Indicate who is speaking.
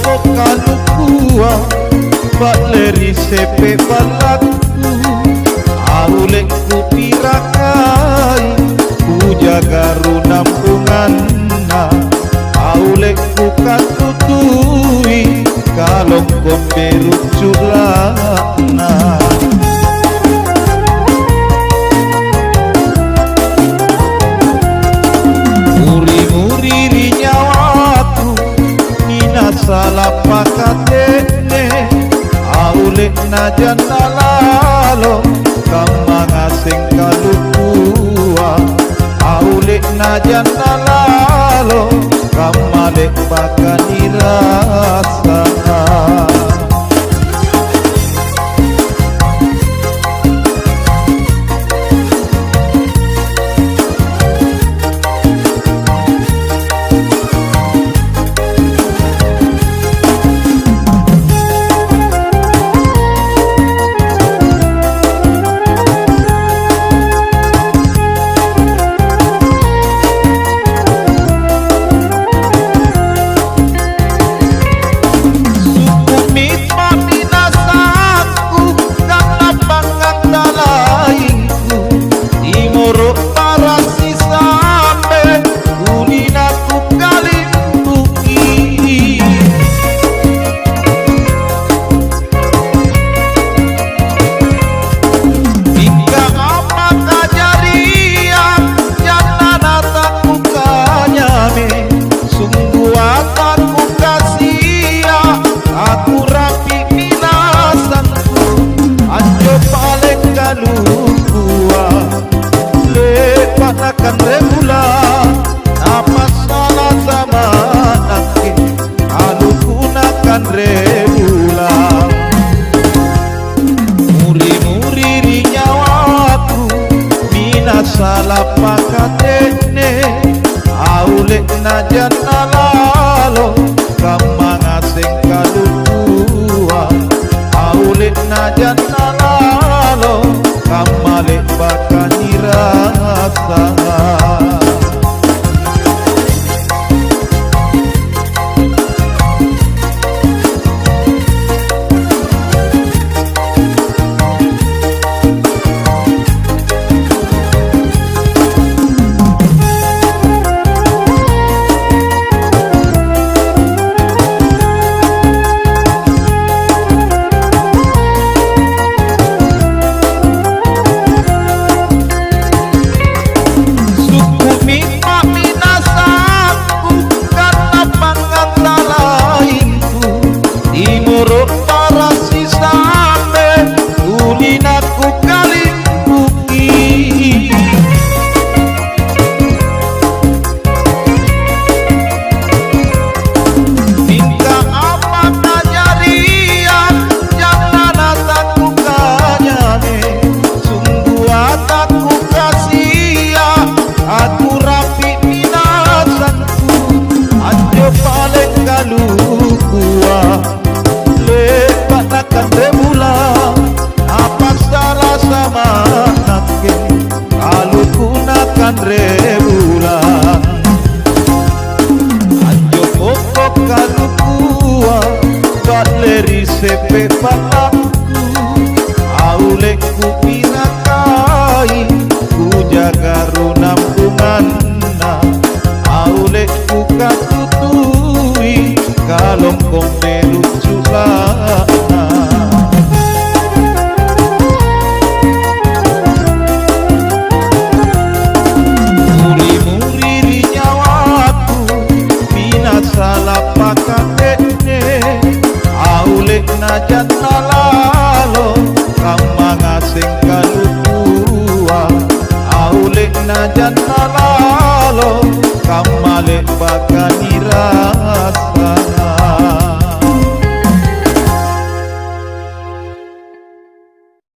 Speaker 1: pokok kalukua baleri sepe balaku aulek ku pirakai ku jaga runampunganna aulek ku katutui kalong komberu culana muri-muri nyawaku nina salah pakatene aulek najan nalalo kamangaseng kalukua aulek najan nalalo kamalek bakani rasa akan remula apa salah sama nakin kalau gunakan remula muri-muri nyawaku mina salah pakatene aulek najan nalalo kamangaseng kalukua aulek najan nalalo kamalek bakani rasa akan remula apa salah sama nakin kalau gunakan remula anjo pokok kalukua baleri sepe balaku aulek ku pirakai ku jaga runampunganna aulek ku katutui kalong komberu culana salah pakatene aulek najan nalalo kamangaseng kalukua aulek najan nalalo kamalek bakani rasa